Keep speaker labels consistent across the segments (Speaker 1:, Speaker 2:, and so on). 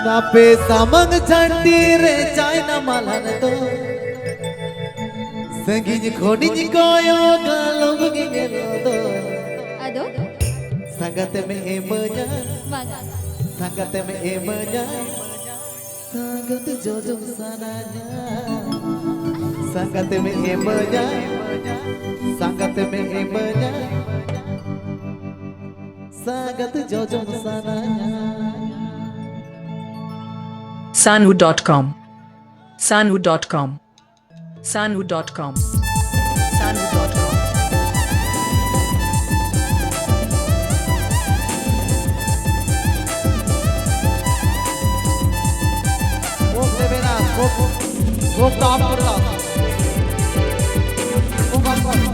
Speaker 1: Tapi samang candir China malan to Sangi khoni koyo galo begini to
Speaker 2: Aduh
Speaker 1: Sangat emanya Sangat emanya Sangat jauh sananya Sangat emanya Sangat emanya Sangat jauh sananya
Speaker 3: Sanhu.com Sanhu.com Sanhu.com Sanhu.com
Speaker 1: Go top karo go top karo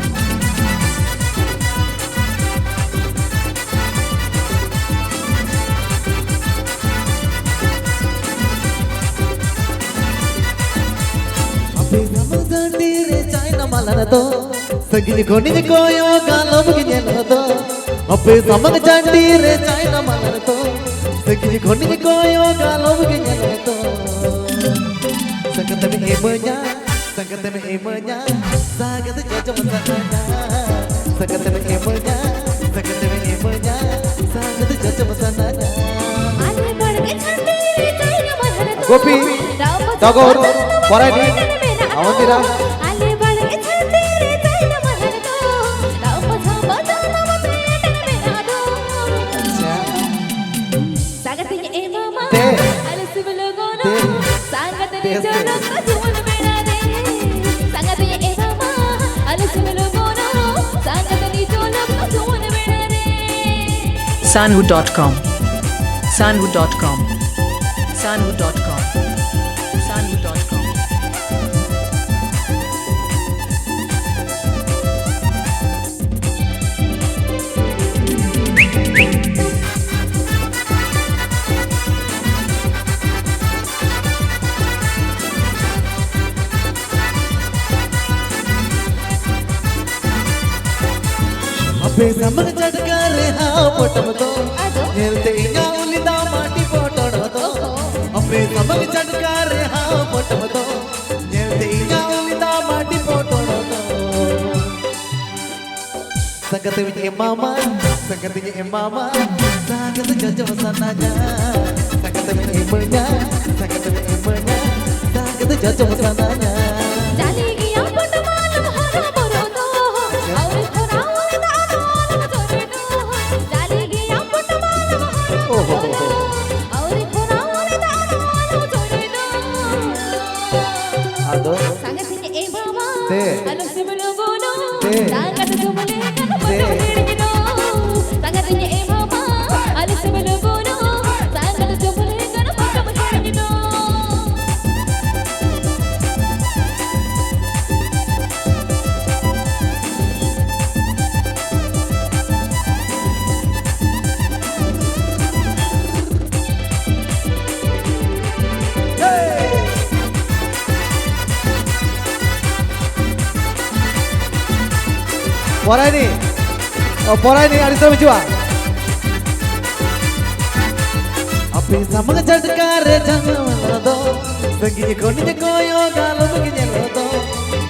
Speaker 1: abe namazandire China malana to sagini khoni koyo galo begini to abe namazandire China malana to sagini khoni koyo galo begini to Sangat emanya, sangat emanya, sangat jauh sananya. Sangat emanya, sangat emanya, sangat jauh sananya. Gopi, Tagor, Paradi, Awandira.
Speaker 3: Sanhu.com Sanhu.com Sanhu.com Sanhu.com
Speaker 1: Abe samang chadkare ha potam to Nelte inya ulida mati potod to Abe samang chadkare ha potam to Nelte inya ulida mati potod to Sangat mama sangat jauh sananya Sangat emanya sangat jauh sananya Pora ini Arisa Menjua. Api samang chadkare jangan do, sangi khoni koyo galo begini do.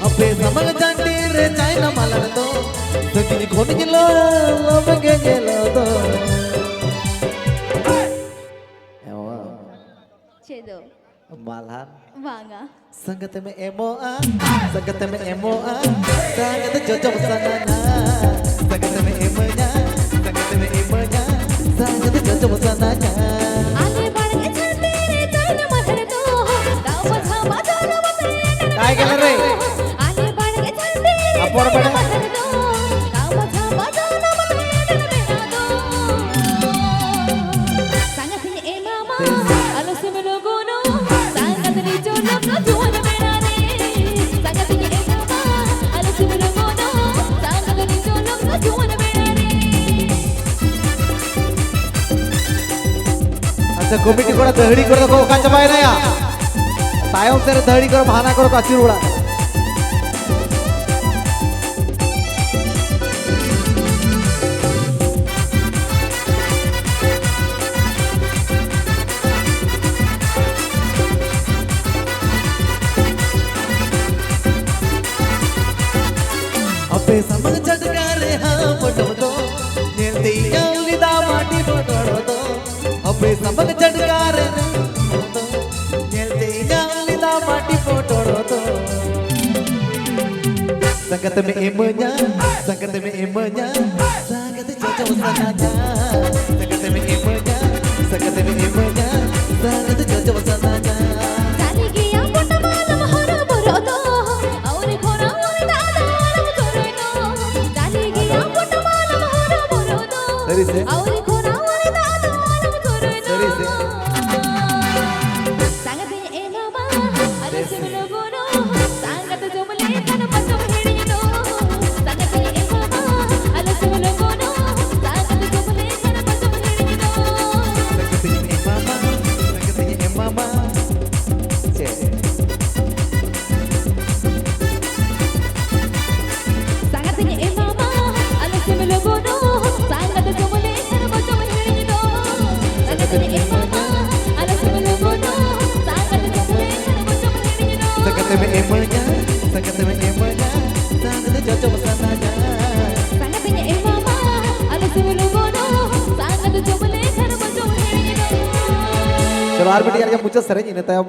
Speaker 1: Api samang chandire China malan do, sangi khoni lo begini do.
Speaker 2: Cedo
Speaker 1: Malan.
Speaker 2: Bangga
Speaker 1: Sangat emoa, sangat jauh sananya. Sangat emanya, sangat jauh sananya. Kai kelar re? Apa pada? अच्छा committee को दहड़ी कर को कांच पाए ना या तायम से दहड़ी कर बहाना करो काची उड़ा sama ngejadkar Nyelti nyalita mati foto roto Sangat me emanya Sangat me emanya Sangat cocok sananya Sangat me emanya Sangat me emanya Sangat cocok sananya
Speaker 2: Tani giya put malam hara boroto aur khora aur dada aur choroto Tani giya put malam hara boroto
Speaker 1: Sari se
Speaker 2: aur khora aur dada aur choroto
Speaker 1: Sari se
Speaker 2: Sangat e mama are simlo gono sangat jomle kan patam hedino Sangat e mama are simlo gono sangat jomle kan patam hedino
Speaker 1: Sakatnya mama Cek
Speaker 2: Sangat e mama are simlo gono sangat jomle kan patam hedino Sangat e mama are simlo gono sangat jomle kan patam hedino
Speaker 1: Sakatnya emanya Sakatnya emanya Sangat cocok sananya
Speaker 2: Sangat e mama are simlo gono sangat jomle kan patam hedino
Speaker 1: चलो are बेटी यार मुझे सरेंगे ना तब